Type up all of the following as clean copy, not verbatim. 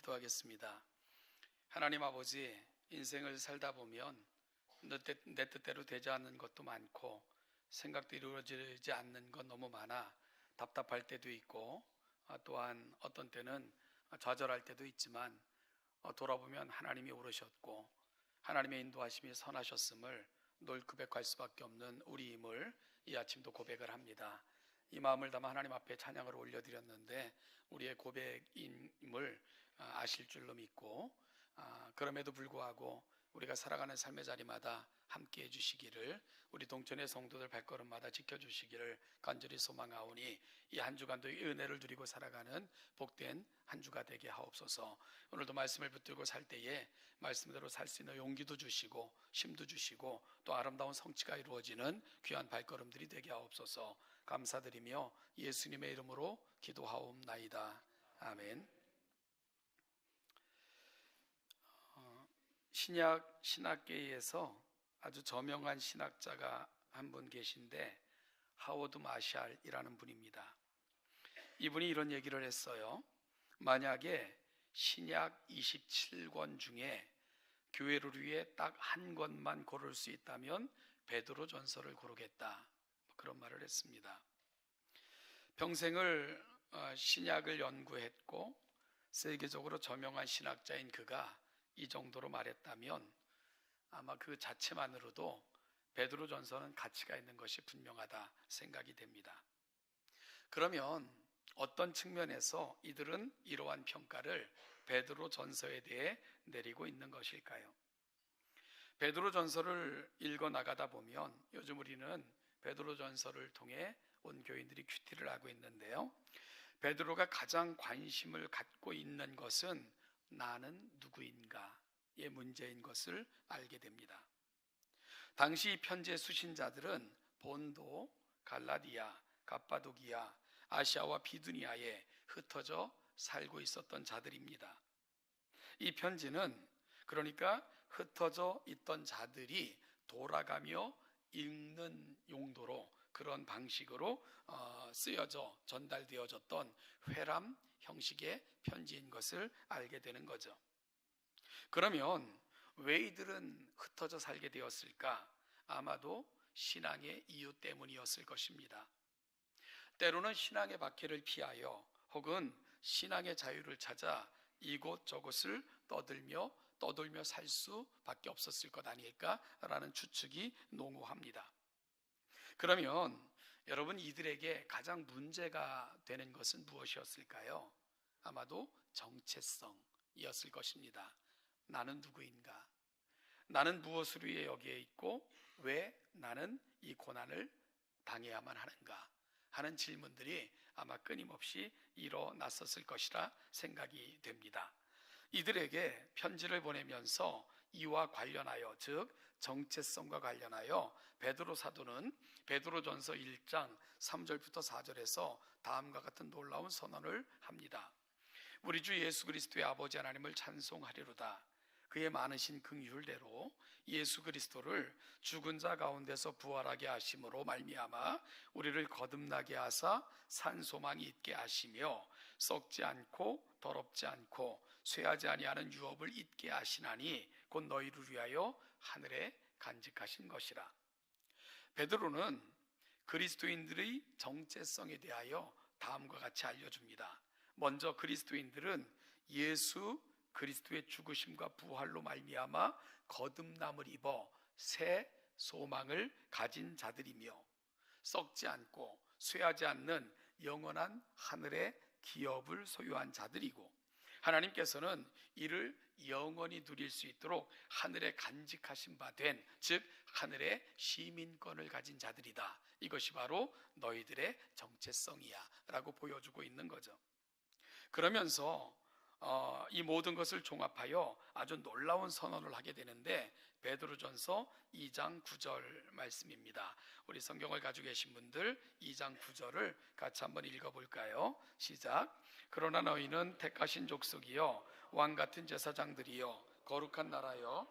기도하겠습니다. 하나님 아버지, 인생을 살다 보면 내 뜻대로 되지 않는 것도 많고 생각도 이루어지지 않는 것 너무 많아 답답할 때도 있고 또한 어떤 때는 좌절할 때도 있지만 돌아보면 하나님이 오르셨고 하나님의 인도하심이 선하셨음을 늘 고백할 수밖에 없는 우리임을 이 아침도 고백을 합니다. 이 마음을 담아 하나님 앞에 찬양을 올려드렸는데 우리의 고백임을 아실 줄로 믿고 그럼에도 불구하고 우리가 살아가는 삶의 자리마다 함께 해주시기를, 우리 동천의 성도들 발걸음마다 지켜주시기를 간절히 소망하오니 이 한 주간도 이 은혜를 누리고 살아가는 복된 한 주가 되게 하옵소서. 오늘도 말씀을 붙들고 살 때에 말씀대로 살 수 있는 용기도 주시고 힘도 주시고 또 아름다운 성취가 이루어지는 귀한 발걸음들이 되게 하옵소서. 감사드리며 예수님의 이름으로 기도하옵나이다. 아멘. 신학계에서 아주 저명한 신학자가 한 분 계신데 하워드 마샬이라는 분입니다. 이분이 이런 얘기를 했어요. 만약에 신약 27권 중에 교회를 위해 딱 한 권만 고를 수 있다면 베드로 전서를 고르겠다, 그런 말을 했습니다. 평생을 신약을 연구했고 세계적으로 저명한 신학자인 그가 이 정도로 말했다면 아마 그 자체만으로도 베드로 전서는 가치가 있는 것이 분명하다 생각이 됩니다. 그러면 어떤 측면에서 이들은 이러한 평가를 베드로 전서에 대해 내리고 있는 것일까요? 베드로 전서를 읽어 나가다 보면 요즘 우리는 베드로 전서를 통해 온 교인들이 큐티를 하고 있는데요, 베드로가 가장 관심을 갖고 있는 것은 나는 누구인가의 문제인 것을 알게 됩니다. 당시 이 편지의 수신자들은 본도, 갈라디아, 갑바도기아, 아시아와 비두니아에 흩어져 살고 있었던 자들입니다. 이 편지는 그러니까 흩어져 있던 자들이 돌아가며 읽는 용도로 그런 방식으로 쓰여져 전달되어졌던 회람 형식의 편지인 것을 알게 되는 거죠. 그러면 왜 이들은 흩어져 살게 되었을까? 아마도 신앙의 이유 때문이었을 것입니다. 때로는 신앙의 박해를 피하여 혹은 신앙의 자유를 찾아 이곳저곳을 떠돌며 살 수밖에 없었을 것 아닐까라는 추측이 농후합니다. 그러면 여러분, 이들에게 가장 문제가 되는 것은 무엇이었을까요? 아마도 정체성이었을 것입니다. 나는 누구인가? 나는 무엇을 위해 여기에 있고 왜 나는 이 고난을 당해야만 하는가? 하는 질문들이 아마 끊임없이 일어났었을 것이라 생각이 됩니다. 이들에게 편지를 보내면서 이와 관련하여, 즉 정체성과 관련하여 베드로 사도는 베드로전서 1장 3절부터 4절에서 다음과 같은 놀라운 선언을 합니다. 우리 주 예수 그리스도의 아버지 하나님을 찬송하리로다. 그의 많으신 긍휼대로 예수 그리스도를 죽은 자 가운데서 부활하게 하심으로 말미암아 우리를 거듭나게 하사 산 소망이 있게 하시며 썩지 않고 더럽지 않고 쇠하지 아니하는 유업을 잊게 하시나니 곧 너희를 위하여 하늘에 간직하신 것이라. 베드로는 그리스도인들의 정체성에 대하여 다음과 같이 알려줍니다. 먼저 그리스도인들은 예수 그리스도의 죽으심과 부활로 말미암아 거듭남을 입어 새 소망을 가진 자들이며 썩지 않고 쇠하지 않는 영원한 하늘의 기업을 소유한 자들이고, 하나님께서는 이를 영원히 누릴 수 있도록 하늘에 간직하신 바 된, 즉 하늘의 시민권을 가진 자들이다. 이것이 바로 너희들의 정체성이야 라고 보여주고 있는 거죠. 그러면서 이 모든 것을 종합하여 아주 놀라운 선언을 하게 되는데 베드로전서 2장 9절 말씀입니다. 우리 성경을 가지고 계신 분들 2장 9절을 같이 한번 읽어볼까요? 시작. 그러나 너희는 택하신 족속이요 왕같은 제사장들이요 거룩한 나라요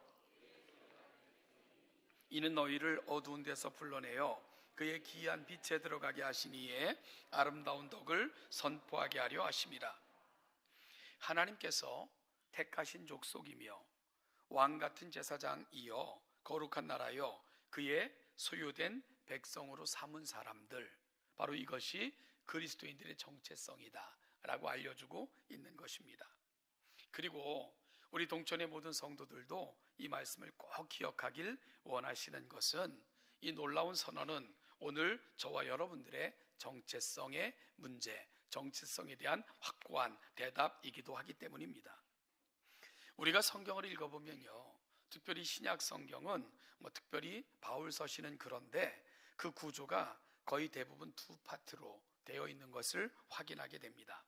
이는 너희를 어두운 데서 불러내어 그의 기이한 빛에 들어가게 하시니에 아름다운 덕을 선포하게 하려 하심이라. 하나님께서 택하신 족속이며 왕 같은 제사장이여 거룩한 나라여 그의 소유된 백성으로 삼은 사람들, 바로 이것이 그리스도인들의 정체성이다 라고 알려주고 있는 것입니다. 그리고 우리 동천의 모든 성도들도 이 말씀을 꼭 기억하길 원하시는 것은, 이 놀라운 선언은 오늘 저와 여러분들의 정체성의 문제, 정체성에 대한 확고한 대답이기도 하기 때문입니다. 우리가 성경을 읽어보면요, 특별히 신약 성경은 특별히 바울 서신은 그런데 그 구조가 거의 대부분 두 파트로 되어 있는 것을 확인하게 됩니다.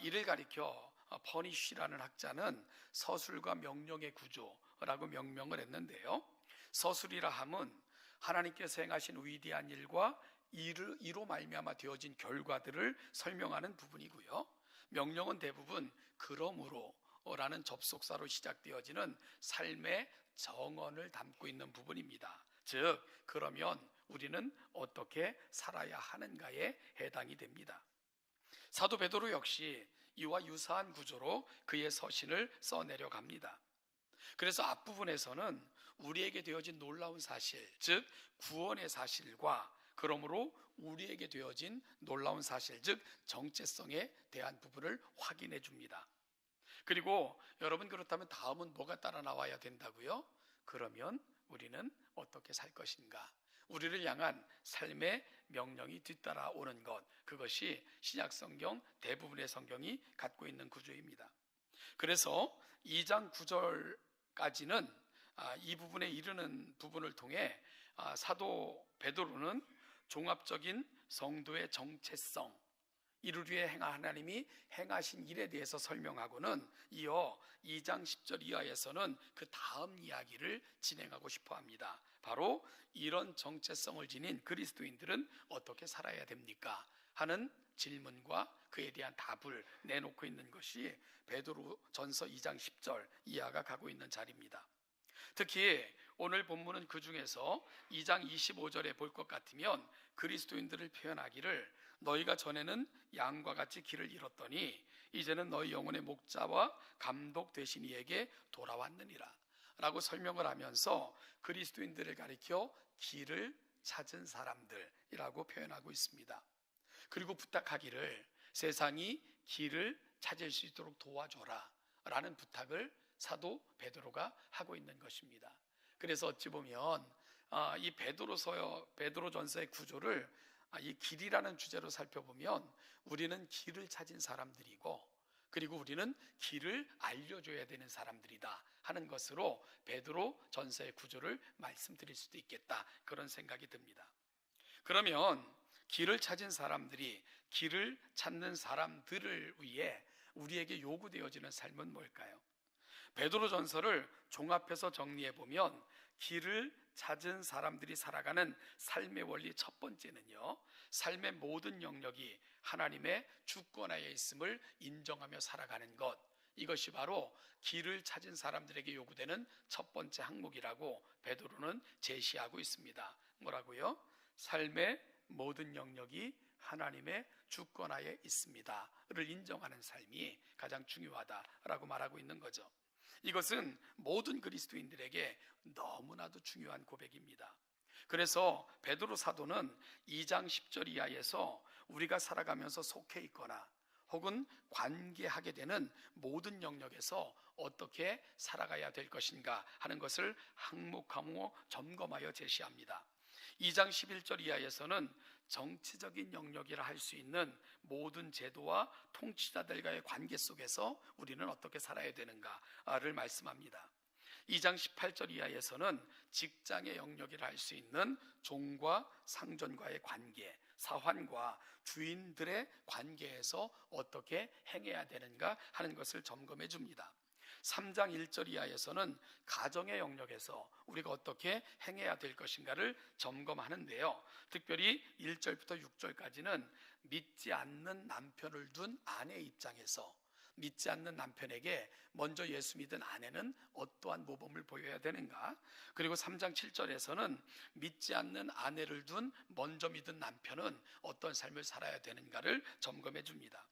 이를 가리켜 퍼니쉬라는 학자는 서술과 명령의 구조라고 명명을 했는데요, 서술이라 함은 하나님께서 행하신 위대한 일과 이로 말미암아 되어진 결과들을 설명하는 부분이고요, 명령은 대부분 그러므로 라는 접속사로 시작되어지는 삶의 정언을 담고 있는 부분입니다. 즉, 그러면 우리는 어떻게 살아야 하는가에 해당이 됩니다. 사도 베드로 역시 이와 유사한 구조로 그의 서신을 써내려 갑니다. 그래서 앞부분에서는 우리에게 되어진 놀라운 사실, 즉 구원의 사실과 그러므로 우리에게 되어진 놀라운 사실, 즉 정체성에 대한 부분을 확인해 줍니다. 그리고 여러분, 그렇다면 다음은 뭐가 따라 나와야 된다고요? 그러면 우리는 어떻게 살 것인가? 우리를 향한 삶의 명령이 뒤따라오는 것, 그것이 신약 성경 대부분의 성경이 갖고 있는 구조입니다. 그래서 2장 9절까지는 이 부분에 이르는 부분을 통해 사도 베드로는 종합적인 성도의 정체성, 이를 위해 하나님이 행하신 일에 대해서 설명하고는 이어 2장 10절 이하에서는 그 다음 이야기를 진행하고 싶어 합니다. 바로 이런 정체성을 지닌 그리스도인들은 어떻게 살아야 됩니까? 하는 질문과 그에 대한 답을 내놓고 있는 것이 베드로전서 2장 10절 이하가 가고 있는 자리입니다. 특히 오늘 본문은 그 중에서 2장 25절에 볼 것 같으면 그리스도인들을 표현하기를 너희가 전에는 양과 같이 길을 잃었더니 이제는 너희 영혼의 목자와 감독 되신 이에게 돌아왔느니라 라고 설명을 하면서 그리스도인들을 가리켜 길을 찾은 사람들이라고 표현하고 있습니다. 그리고 부탁하기를 세상이 길을 찾을 수 있도록 도와줘라 라는 부탁을 사도 베드로가 하고 있는 것입니다. 그래서 어찌 보면 이 베드로전서의 구조를 이 길이라는 주제로 살펴보면 우리는 길을 찾은 사람들이고, 그리고 우리는 길을 알려줘야 되는 사람들이다 하는 것으로 베드로전서의 구조를 말씀드릴 수도 있겠다, 그런 생각이 듭니다. 그러면 길을 찾은 사람들이 길을 찾는 사람들을 위해 우리에게 요구되어지는 삶은 뭘까요? 베드로전서를 종합해서 정리해보면 길을 찾은 사람들이 살아가는 삶의 원리 첫 번째는요, 삶의 모든 영역이 하나님의 주권하에 있음을 인정하며 살아가는 것, 이것이 바로 길을 찾은 사람들에게 요구되는 첫 번째 항목이라고 베드로는 제시하고 있습니다. 뭐라고요? 삶의 모든 영역이 하나님의 주권하에 있습니다를 인정하는 삶이 가장 중요하다라고 말하고 있는 거죠. 이것은 모든 그리스도인들에게 너무나도 중요한 고백입니다. 그래서 베드로 사도는 2장 10절 이하에서 우리가 살아가면서 속해 있거나 혹은 관계하게 되는 모든 영역에서 어떻게 살아가야 될 것인가 하는 것을 항목항목 점검하여 제시합니다. 2장 11절 이하에서는 정치적인 영역이라 할 수 있는 모든 제도와 통치자들과의 관계 속에서 우리는 어떻게 살아야 되는가를 말씀합니다. 2장 18절 이하에서는 직장의 영역이라 할 수 있는 종과 상전과의 관계, 사환과 주인들의 관계에서 어떻게 행해야 되는가 하는 것을 점검해 줍니다. 3장 1절 이하에서는 가정의 영역에서 우리가 어떻게 행해야 될 것인가를 점검하는데요, 특별히 1절부터 6절까지는 믿지 않는 남편을 둔 아내 입장에서 믿지 않는 남편에게 먼저 예수 믿은 아내는 어떠한 모범을 보여야 되는가, 그리고 3장 7절에서는 믿지 않는 아내를 둔 먼저 믿은 남편은 어떤 삶을 살아야 되는가를 점검해 줍니다.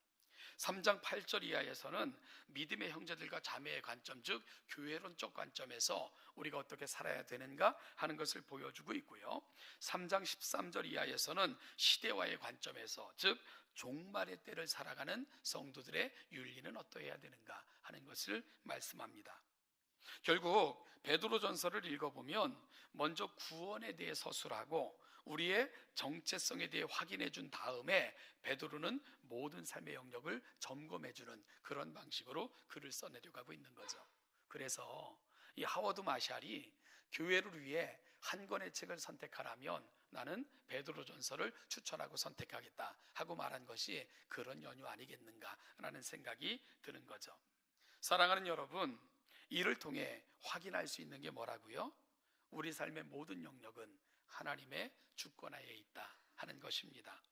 3장 8절 이하에서는 믿음의 형제들과 자매의 관점, 즉 교회론적 관점에서 우리가 어떻게 살아야 되는가 하는 것을 보여주고 있고요. 3장 13절 이하에서는 시대와의 관점에서, 즉 종말의 때를 살아가는 성도들의 윤리는 어떠해야 되는가 하는 것을 말씀합니다. 결국 베드로전서를 읽어보면 먼저 구원에 대해 서술하고 우리의 정체성에 대해 확인해 준 다음에 베드로는 모든 삶의 영역을 점검해 주는 그런 방식으로 글을 써내려가고 있는 거죠. 그래서 이 하워드 마샬이 교회를 위해 한 권의 책을 선택하라면 나는 베드로전서를 추천하고 선택하겠다 하고 말한 것이 그런 연유 아니겠는가라는 생각이 드는 거죠. 사랑하는 여러분, 이를 통해 확인할 수 있는 게 뭐라고요? 우리 삶의 모든 영역은 하나님의 주권하에 있다 하는 것입니다.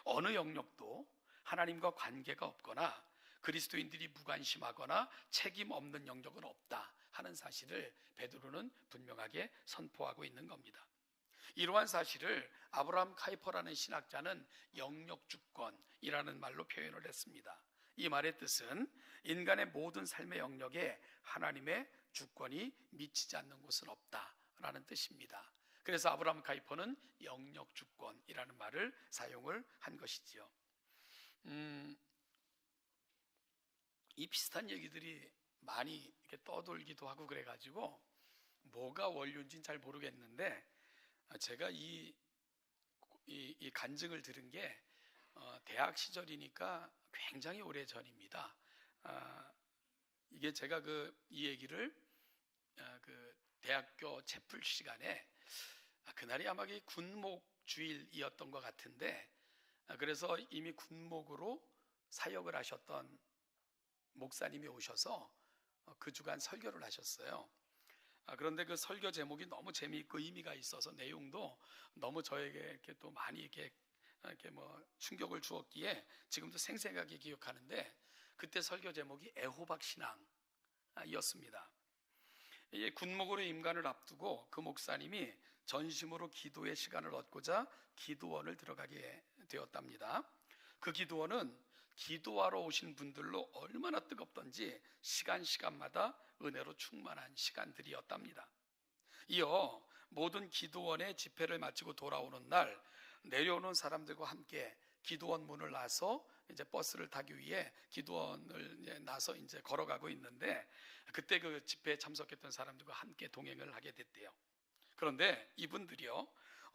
어느 영역도 하나님과 관계가 없거나 그리스도인들이 무관심하거나 책임 없는 영역은 없다 하는 사실을 베드로는 분명하게 선포하고 있는 겁니다. 이러한 사실을 아브라함 카이퍼라는 신학자는 영역주권이라는 말로 표현을 했습니다. 이 말의 뜻은 인간의 모든 삶의 영역에 하나님의 주권이 미치지 않는 곳은 없다라는 뜻입니다. 그래서 아브라함 카이퍼는 영역주권이라는 말을 사용을 한 것이지요. 이 비슷한 얘기들이 많이 이렇게 떠돌기도 하고 그래가지고 뭐가 원료인지는 잘 모르겠는데 제가 이 간증을 들은 게 대학 시절이니까 굉장히 오래 전입니다. 이게 제가 이 얘기를 그 대학교 채플 시간에 그날이 아마 군목 주일이었던 것 같은데 그래서 이미 군목으로 사역을 하셨던 목사님이 오셔서 그 주간 설교를 하셨어요. 그런데 그 설교 제목이 너무 재미있고 의미가 있어서 내용도 너무 저에게 이렇게 또 많이 이렇게 뭐 충격을 주었기에 지금도 생생하게 기억하는데 그때 설교 제목이 애호박 신앙이었습니다. 군목으로 임관을 앞두고 그 목사님이 전심으로 기도의 시간을 얻고자 기도원을 들어가게 되었답니다. 그 기도원은 기도하러 오신 분들로 얼마나 뜨겁던지 시간마다 은혜로 충만한 시간들이었답니다. 이어 모든 기도원의 집회를 마치고 돌아오는 날 내려오는 사람들과 함께 기도원 문을 나서 이제 버스를 타기 위해 기도원을 나서 이제 걸어가고 있는데 그때 그 집회에 참석했던 사람들과 함께 동행을 하게 됐대요. 그런데 이분들이요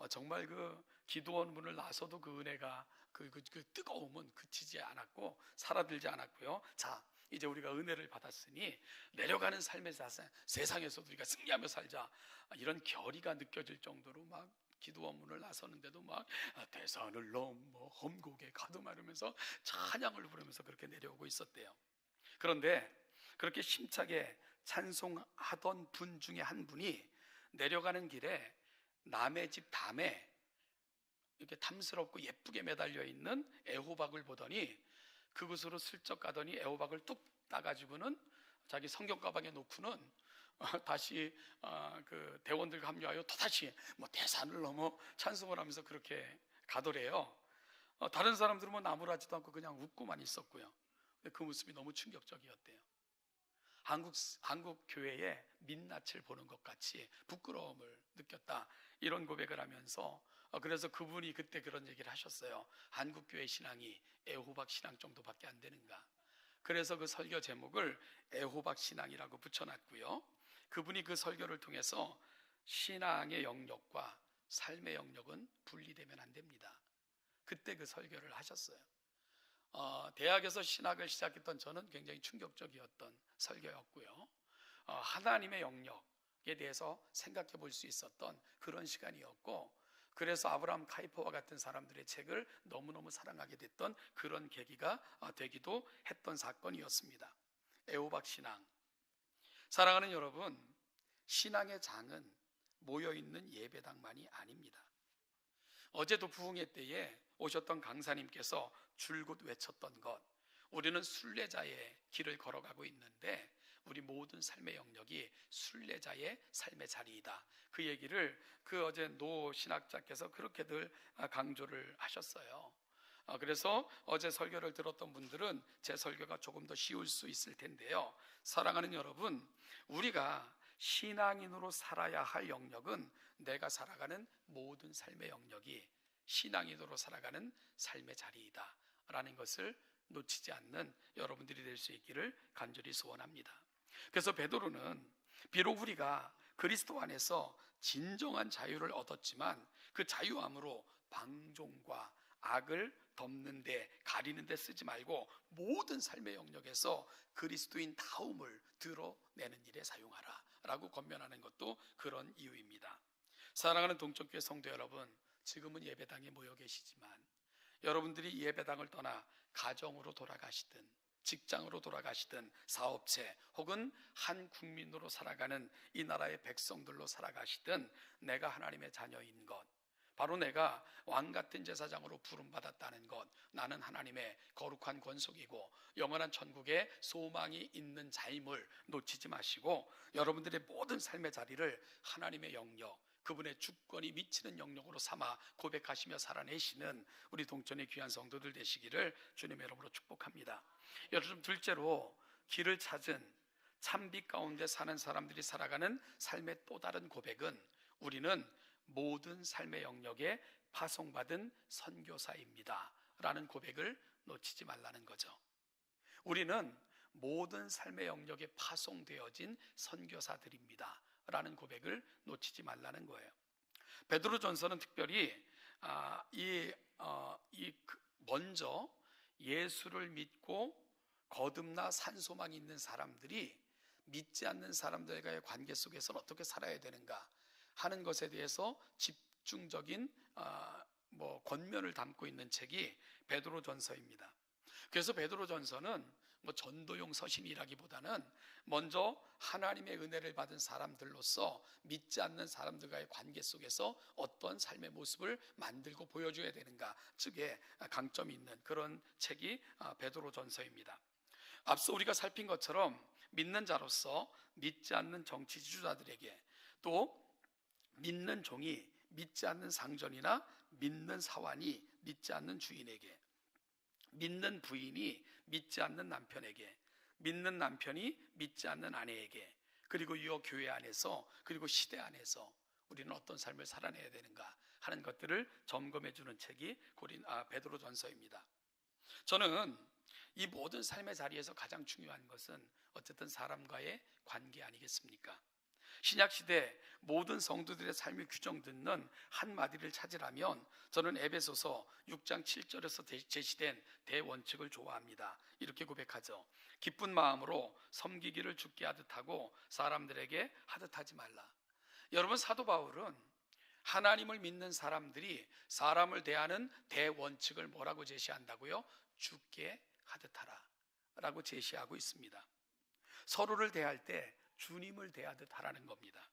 정말 그 기도원 문을 나서도 그 은혜가 그 뜨거움은 그치지 않았고 사라들지 않았고요. 자, 이제 우리가 은혜를 받았으니 내려가는 삶의 세상에서도 우리가 승리하며 살자 이런 결의가 느껴질 정도로 막 기도원 문을 나서는데도 막 대산을 넘어 험곡에 가두마르면서 찬양을 부르면서 그렇게 내려오고 있었대요. 그런데 그렇게 힘차게 찬송하던 분 중에 한 분이 내려가는 길에 남의 집 담에 이렇게 탐스럽고 예쁘게 매달려 있는 애호박을 보더니 그곳으로 슬쩍 가더니 애호박을 뚝 따가지고는 자기 성경 가방에 놓고는 다시 그 대원들과 합류하여 또다시 뭐 대산을 넘어 찬송을 하면서 그렇게 가더래요. 다른 사람들은 뭐 나무라지도 않고 그냥 웃고만 있었고요. 그 모습이 너무 충격적이었대요. 한국 교회의 민낯을 보는 것 같이 부끄러움을 느꼈다 이런 고백을 하면서 그래서 그분이 그때 그런 얘기를 하셨어요. 한국 교회 신앙이 애호박 신앙 정도밖에 안 되는가. 그래서 그 설교 제목을 애호박 신앙이라고 붙여놨고요. 그분이 그 설교를 통해서 신앙의 영역과 삶의 영역은 분리되면 안 됩니다. 그때 그 설교를 하셨어요. 대학에서 신학을 시작했던 저는 굉장히 충격적이었던 설교였고요. 하나님의 영역에 대해서 생각해 볼 수 있었던 그런 시간이었고 그래서 아브라함 카이퍼와 같은 사람들의 책을 너무너무 사랑하게 됐던 그런 계기가 되기도 했던 사건이었습니다. 애호박 신앙. 사랑하는 여러분, 신앙의 장은 모여있는 예배당만이 아닙니다. 어제도 부흥회 때에 오셨던 강사님께서 줄곧 외쳤던 것, 우리는 순례자의 길을 걸어가고 있는데 우리 모든 삶의 영역이 순례자의 삶의 자리이다. 그 얘기를 어제 노 신학자께서 그렇게들 강조를 하셨어요. 그래서 어제 설교를 들었던 분들은 제 설교가 조금 더 쉬울 수 있을 텐데요. 사랑하는 여러분, 우리가 신앙인으로 살아야 할 영역은 내가 살아가는 모든 삶의 영역이 신앙인으로 살아가는 삶의 자리이다 라는 것을 놓치지 않는 여러분들이 될 수 있기를 간절히 소원합니다. 그래서 베드로는 비록 우리가 그리스도 안에서 진정한 자유를 얻었지만 그 자유함으로 방종과 악을 덮는 데 가리는 데 쓰지 말고 모든 삶의 영역에서 그리스도인 다움을 드러내는 일에 사용하라 라고 권면하는 것도 그런 이유입니다. 사랑하는 동쪽교회 성도 여러분, 지금은 예배당에 모여 계시지만 여러분들이 예배당을 떠나 가정으로 돌아가시든 직장으로 돌아가시든 사업체 혹은 한 국민으로 살아가는 이 나라의 백성들로 살아가시든 내가 하나님의 자녀인 것, 바로 내가 왕같은 제사장으로 부름받았다는 것, 나는 하나님의 거룩한 권속이고 영원한 천국에 소망이 있는 자임을 놓치지 마시고 여러분들의 모든 삶의 자리를 하나님의 영역, 그분의 주권이 미치는 영역으로 삼아 고백하시며 살아내시는 우리 동천의 귀한 성도들 되시기를 주님의 이름으로 축복합니다. 여러분, 둘째로 길을 찾은 참빛 가운데 사는 사람들이 살아가는 삶의 또 다른 고백은 우리는 모든 삶의 영역에 파송받은 선교사입니다 라는 고백을 놓치지 말라는 거죠. 우리는 모든 삶의 영역에 파송되어진 선교사들입니다 라는 고백을 놓치지 말라는 거예요. 베드로전서는 특별히 먼저 예수를 믿고 거듭나 산소망이 있는 사람들이 믿지 않는 사람들과의 관계 속에서는 어떻게 살아야 되는가 하는 것에 대해서 집중적인 권면을 담고 있는 책이 베드로전서입니다. 그래서 베드로전서는 전도용 서신이라기보다는 먼저 하나님의 은혜를 받은 사람들로서 믿지 않는 사람들과의 관계 속에서 어떤 삶의 모습을 만들고 보여줘야 되는가 측에 강점이 있는 그런 책이 베드로전서입니다. 앞서 우리가 살핀 것처럼 믿는 자로서 믿지 않는 정치 지도자들에게, 또 믿는 종이 믿지 않는 상전이나 믿는 사환이 믿지 않는 주인에게, 믿는 부인이 믿지 않는 남편에게, 믿는 남편이 믿지 않는 아내에게, 그리고 이 교회 안에서 그리고 시대 안에서 우리는 어떤 삶을 살아내야 되는가 하는 것들을 점검해 주는 책이 베드로전서입니다. 저는 이 모든 삶의 자리에서 가장 중요한 것은 어쨌든 사람과의 관계 아니겠습니까? 신약시대 모든 성도들의 삶을 규정짓는 한마디를 찾으라면 저는 에베소서 6장 7절에서 제시된 대원칙을 좋아합니다. 이렇게 고백하죠. 기쁜 마음으로 섬기기를 주께 하듯 하고 사람들에게 하듯 하지 말라. 여러분, 사도 바울은 하나님을 믿는 사람들이 사람을 대하는 대원칙을 뭐라고 제시한다고요? 주께 하듯 하라 라고 제시하고 있습니다. 서로를 대할 때 주님을 대하듯 하라는 겁니다.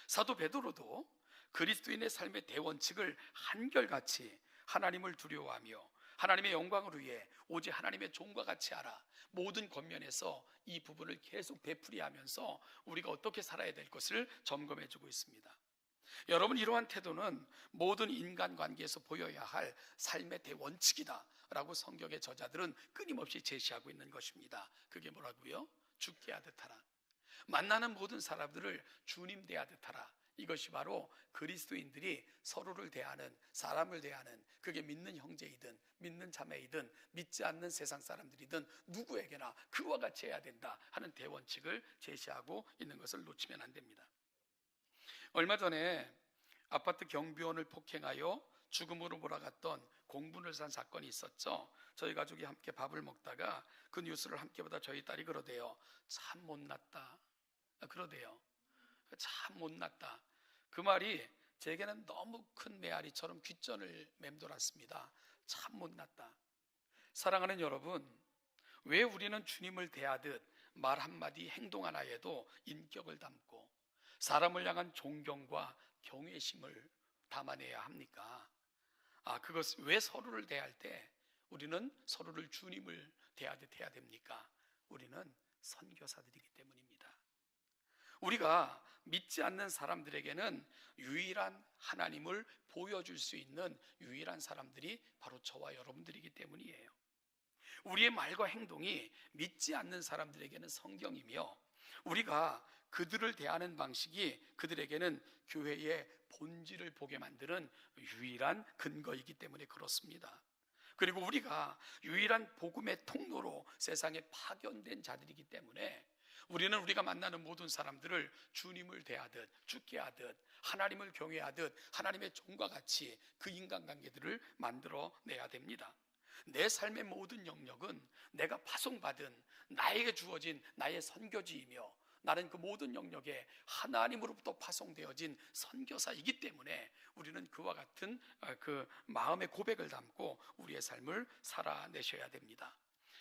사도 베드로도 그리스도인의 삶의 대원칙을 한결같이 하나님을 두려워하며 하나님의 영광을 위해 오직 하나님의 종과 같이 하라, 모든 권면에서 이 부분을 계속 되풀이하면서 우리가 어떻게 살아야 될 것을 점검해주고 있습니다. 여러분, 이러한 태도는 모든 인간관계에서 보여야 할 삶의 대원칙이다 라고 성경의 저자들은 끊임없이 제시하고 있는 것입니다. 그게 뭐라고요? 주께 하듯 하라. 만나는 모든 사람들을 주님 대하듯 하라. 이것이 바로 그리스도인들이 서로를 대하는, 사람을 대하는, 그게 믿는 형제이든 믿는 자매이든 믿지 않는 세상 사람들이든 누구에게나 그와 같이 해야 된다 하는 대원칙을 제시하고 있는 것을 놓치면 안 됩니다. 얼마 전에 아파트 경비원을 폭행하여 죽음으로 몰아갔던 공분을 산 사건이 있었죠. 저희 가족이 함께 밥을 먹다가 그 뉴스를 함께 보다 저희 딸이 그러대요. 참 못났다. 그러대요. 참 못났다. 그 말이 제게는 너무 큰 메아리처럼 귓전을 맴돌았습니다. 참 못났다. 사랑하는 여러분, 왜 우리는 주님을 대하듯 말 한마디 행동 하나에도 인격을 담고 사람을 향한 존경과 경외심을 담아내야 합니까? 그것 왜 서로를 대할 때 우리는 서로를 주님을 대하듯 해야 됩니까? 우리는 선교사들이기 때문입니다. 우리가 믿지 않는 사람들에게는 유일한 하나님을 보여줄 수 있는 유일한 사람들이 바로 저와 여러분들이기 때문이에요. 우리의 말과 행동이 믿지 않는 사람들에게는 성경이며, 우리가 그들을 대하는 방식이 그들에게는 교회의 본질을 보게 만드는 유일한 근거이기 때문에 그렇습니다. 그리고 우리가 유일한 복음의 통로로 세상에 파견된 자들이기 때문에 우리는 우리가 만나는 모든 사람들을 주님을 대하듯, 죽게 하듯, 하나님을 경외하듯 하나님의 종과 같이 그 인간관계들을 만들어내야 됩니다. 내 삶의 모든 영역은 내가 파송받은, 나에게 주어진 나의 선교지이며, 나는 그 모든 영역에 하나님으로부터 파송되어진 선교사이기 때문에 우리는 그와 같은 그 마음의 고백을 담고 우리의 삶을 살아내셔야 됩니다.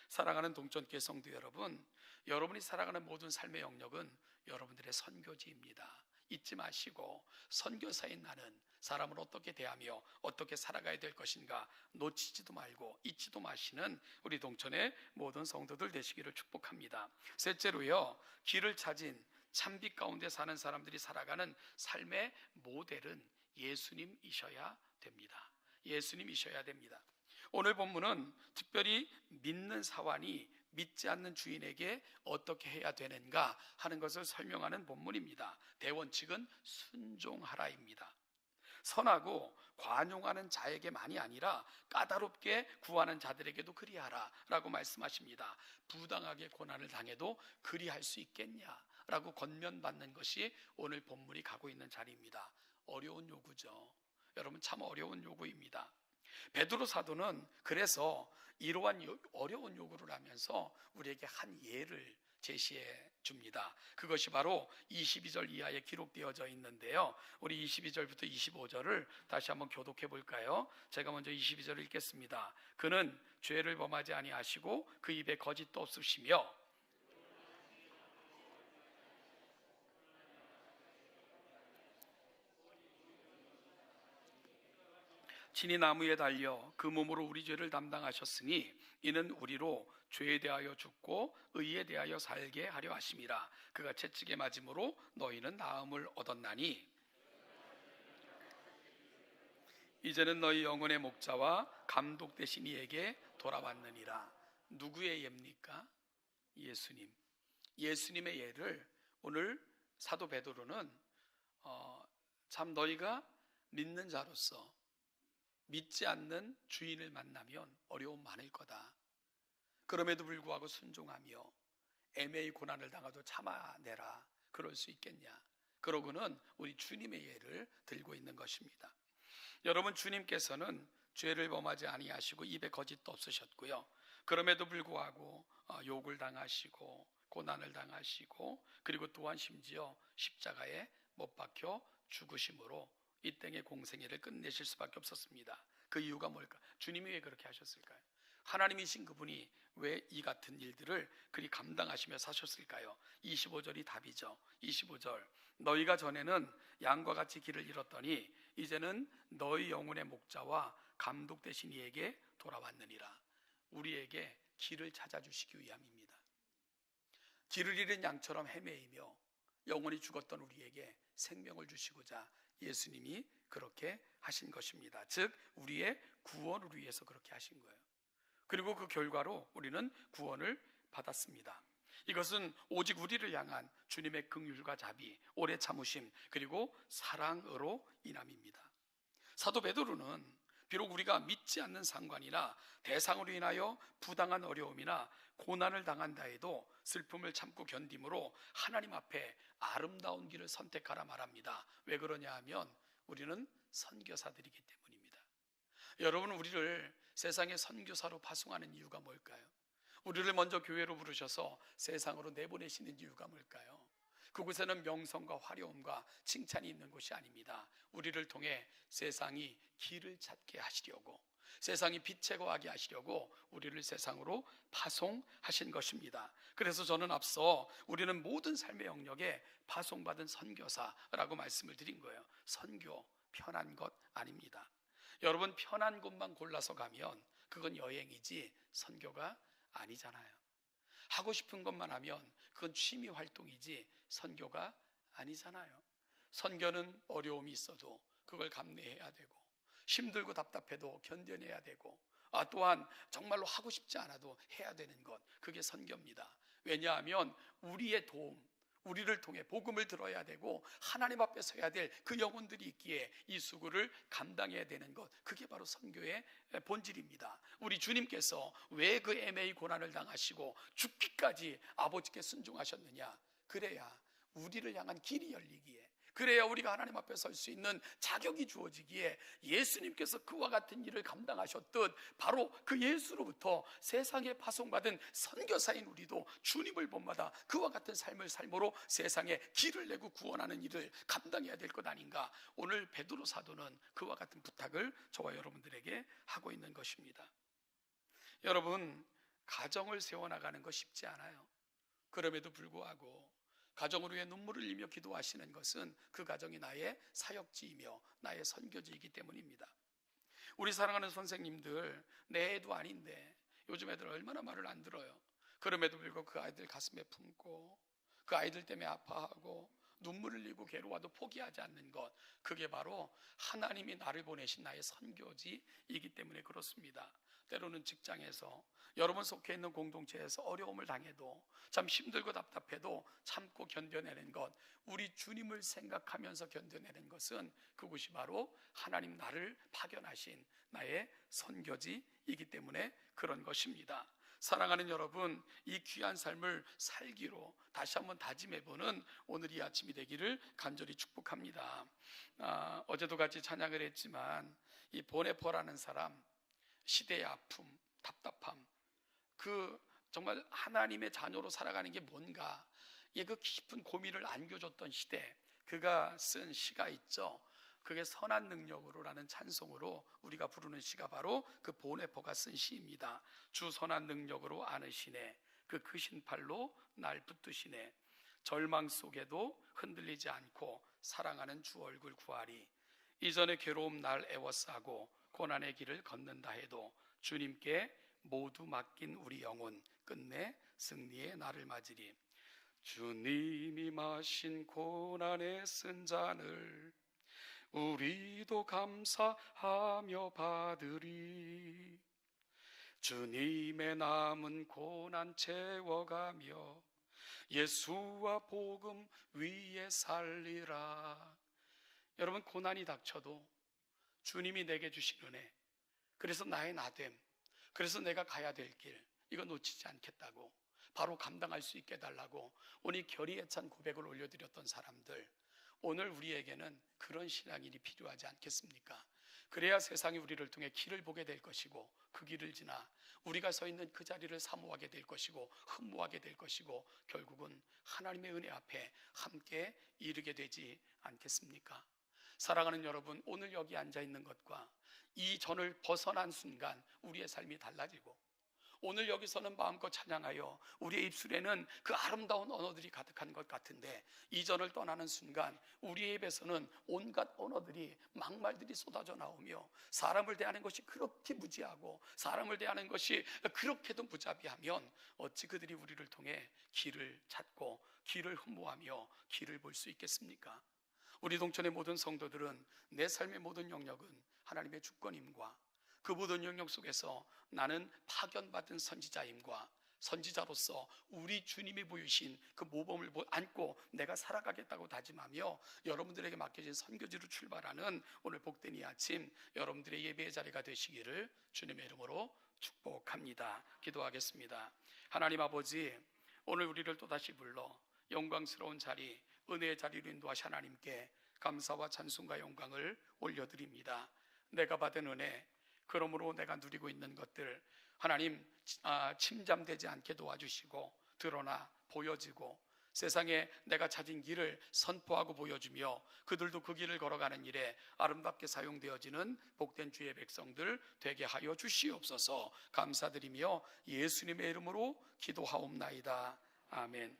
사랑하는 동천교회 성도 여러분, 여러분이 살아가는 모든 삶의 영역은 여러분들의 선교지입니다. 잊지 마시고 선교사인 나는 사람을 어떻게 대하며 어떻게 살아가야 될 것인가 놓치지도 말고 잊지도 마시는 우리 동천의 모든 성도들 되시기를 축복합니다. 셋째로요, 길을 찾은 참빛 가운데 사는 사람들이 살아가는 삶의 모델은 예수님이셔야 됩니다. 예수님이셔야 됩니다. 오늘 본문은 특별히 믿는 사환이 믿지 않는 주인에게 어떻게 해야 되는가 하는 것을 설명하는 본문입니다. 대원칙은 순종하라입니다. 선하고 관용하는 자에게만이 아니라 까다롭게 구하는 자들에게도 그리하라 라고 말씀하십니다. 부당하게 고난을 당해도 그리할 수 있겠냐 라고 권면받는 것이 오늘 본문이 가고 있는 자리입니다. 어려운 요구죠. 여러분, 참 어려운 요구입니다. 베드로 사도는 그래서 이러한 어려운 요구를 하면서 우리에게 한 예를 제시해 줍니다. 그것이 바로 22절 이하에 기록되어져 있는데요, 우리 22절부터 25절을 다시 한번 교독해 볼까요? 제가 먼저 22절을 읽겠습니다. 그는 죄를 범하지 아니하시고 그 입에 거짓도 없으시며 친히 나무에 달려 그 몸으로 우리 죄를 담당하셨으니 이는 우리로 죄에 대하여 죽고 의에 대하여 살게 하려 하심이라. 그가 채찍에 맞음으로 너희는 나음을 얻었나니 이제는 너희 영혼의 목자와 감독 되신 이에게 돌아왔느니라. 누구의 예입니까? 예수님. 예수님의 예를 오늘 사도 베드로는 참 너희가 믿는 자로서 믿지 않는 주인을 만나면 어려움 많을 거다. 그럼에도 불구하고 순종하며 애매히 고난을 당하도 참아내라. 그럴 수 있겠냐? 그러고는 우리 주님의 예를 들고 있는 것입니다. 여러분, 주님께서는 죄를 범하지 아니하시고 입에 거짓도 없으셨고요. 그럼에도 불구하고 욕을 당하시고 고난을 당하시고 그리고 또한 심지어 십자가에 못 박혀 죽으심으로 이 땅의 공생애를 끝내실 수밖에 없었습니다. 그 이유가 뭘까? 주님이 왜 그렇게 하셨을까요? 하나님이신 그분이 왜 이 같은 일들을 그리 감당하시며 사셨을까요? 25절이 답이죠. 25절, 너희가 전에는 양과 같이 길을 잃었더니 이제는 너희 영혼의 목자와 감독 되신 이에게 돌아왔느니라. 우리에게 길을 찾아주시기 위함입니다. 길을 잃은 양처럼 헤매이며 영혼이 죽었던 우리에게 생명을 주시고자 예수님이 그렇게 하신 것입니다. 즉 우리의 구원을 위해서 그렇게 하신 거예요. 그리고 그 결과로 우리는 구원을 받았습니다. 이것은 오직 우리를 향한 주님의 긍휼과 자비, 오래 참으심, 그리고 사랑으로 인함입니다. 사도 베드로는 비록 우리가 믿지 않는 상관이나 대상으로 인하여 부당한 어려움이나 고난을 당한다 해도 슬픔을 참고 견딤으로 하나님 앞에 아름다운 길을 선택하라 말합니다. 왜 그러냐 하면 우리는 선교사들이기 때문입니다. 여러분, 우리를 세상의 선교사로 파송하는 이유가 뭘까요? 우리를 먼저 교회로 부르셔서 세상으로 내보내시는 이유가 뭘까요? 그곳에는 명성과 화려함과 칭찬이 있는 곳이 아닙니다. 우리를 통해 세상이 길을 찾게 하시려고, 세상이 빛에 거하게 하시려고 우리를 세상으로 파송하신 것입니다. 그래서 저는 앞서 우리는 모든 삶의 영역에 파송받은 선교사라고 말씀을 드린 거예요. 선교, 편한 것 아닙니다. 여러분, 편한 곳만 골라서 가면 그건 여행이지 선교가 아니잖아요. 하고 싶은 것만 하면 그건 취미 활동이지 선교가 아니잖아요. 선교는 어려움이 있어도 그걸 감내해야 되고, 힘들고 답답해도 견뎌내야 되고, 또한 정말로 하고 싶지 않아도 해야 되는 것, 그게 선교입니다. 왜냐하면 우리의 도움, 우리를 통해 복음을 들어야 되고 하나님 앞에 서야 될 그 영혼들이 있기에 이 수고를 감당해야 되는 것, 그게 바로 선교의 본질입니다. 우리 주님께서 왜 그 애매히 고난을 당하시고 죽기까지 아버지께 순종하셨느냐? 그래야 우리를 향한 길이 열리기에, 그래야 우리가 하나님 앞에 설 수 있는 자격이 주어지기에, 예수님께서 그와 같은 일을 감당하셨듯 바로 그 예수로부터 세상에 파송받은 선교사인 우리도 주님을 본마다 그와 같은 삶을 삶으로 세상에 길을 내고 구원하는 일을 감당해야 될 것 아닌가. 오늘 베드로 사도는 그와 같은 부탁을 저와 여러분들에게 하고 있는 것입니다. 여러분, 가정을 세워나가는 거 쉽지 않아요. 그럼에도 불구하고 가정을 위해 눈물을 흘리며 기도하시는 것은 그 가정이 나의 사역지이며 나의 선교지이기 때문입니다. 우리 사랑하는 선생님들, 내 애도 아닌데 요즘 애들 얼마나 말을 안 들어요. 그럼에도 불구하고 그 아이들 가슴에 품고 그 아이들 때문에 아파하고 눈물 흘리고 괴로워도 포기하지 않는 것, 그게 바로 하나님이 나를 보내신 나의 선교지이기 때문에 그렇습니다. 때로는 직장에서, 여러분 속해 있는 공동체에서 어려움을 당해도, 참 힘들고 답답해도 참고 견뎌내는 것, 우리 주님을 생각하면서 견뎌내는 것은 그것이 바로 하나님 나를 파견하신 나의 선교지이기 때문에 그런 것입니다. 사랑하는 여러분, 이 귀한 삶을 살기로 다시 한번 다짐해보는 오늘 이 아침이 되기를 간절히 축복합니다. 어제도 같이 찬양을 했지만 이 보네포라는 사람, 시대의 아픔, 답답함, 그 정말 하나님의 자녀로 살아가는 게 뭔가, 그 깊은 고민을 안겨줬던 시대, 그가 쓴 시가 있죠. 그게 선한 능력으로라는 찬송으로 우리가 부르는 시가 바로 그 보네포가 쓴 시입니다. 주 선한 능력으로 안으시네, 그 크신 팔로 날 붙드시네, 절망 속에도 흔들리지 않고 사랑하는 주 얼굴 구하리, 이전의 괴로움 날 애워싸고 고난의 길을 걷는다 해도 주님께 모두 맡긴 우리 영혼 끝내 승리의 날을 맞으리. 주님이 마신 고난의 쓴 잔을 우리도 감사하며 받으리. 주님의 남은 고난 채워가며 예수와 복음 위에 살리라. 여러분, 고난이 닥쳐도 주님이 내게 주신 은혜, 그래서 나의 나됨, 그래서 내가 가야 될 길, 이거 놓치지 않겠다고 바로 감당할 수 있게 해달라고 오늘 결의에 찬 고백을 올려드렸던 사람들, 오늘 우리에게는 그런 신앙인이 필요하지 않겠습니까? 그래야 세상이 우리를 통해 길을 보게 될 것이고, 그 길을 지나 우리가 서 있는 그 자리를 사모하게 될 것이고 흠모하게 될 것이고, 결국은 하나님의 은혜 앞에 함께 이르게 되지 않겠습니까? 사랑하는 여러분, 오늘 여기 앉아있는 것과 이 전을 벗어난 순간 우리의 삶이 달라지고, 오늘 여기서는 마음껏 찬양하여 우리의 입술에는 그 아름다운 언어들이 가득한 것 같은데, 이전을 떠나는 순간 우리의 입에서는 온갖 언어들이, 막말들이 쏟아져 나오며 사람을 대하는 것이 그렇게 무지하고 사람을 대하는 것이 그렇게도 무자비하면 어찌 그들이 우리를 통해 길을 찾고 길을 흠모하며 길을 볼 수 있겠습니까? 우리 동천의 모든 성도들은 내 삶의 모든 영역은 하나님의 주권임과 그 모든 영역 속에서 나는 파견받은 선지자임과 선지자로서 우리 주님이 보이신 그 모범을 안고 내가 살아가겠다고 다짐하며 여러분들에게 맡겨진 선교지로 출발하는 오늘 복된 이 아침, 여러분들의 예배의 자리가 되시기를 주님의 이름으로 축복합니다. 기도하겠습니다. 하나님 아버지, 오늘 우리를 또다시 불러 영광스러운 자리, 은혜의 자리로 인도하신 하나님께 감사와 찬송과 영광을 올려드립니다. 내가 받은 은혜, 그러므로 내가 누리고 있는 것들, 하나님 침잠되지 않게 도와주시고 드러나 보여지고 세상에 내가 찾은 길을 선포하고 보여주며 그들도 그 길을 걸어가는 일에 아름답게 사용되어지는 복된 주의 백성들 되게 하여 주시옵소서. 감사드리며 예수님의 이름으로 기도하옵나이다. 아멘.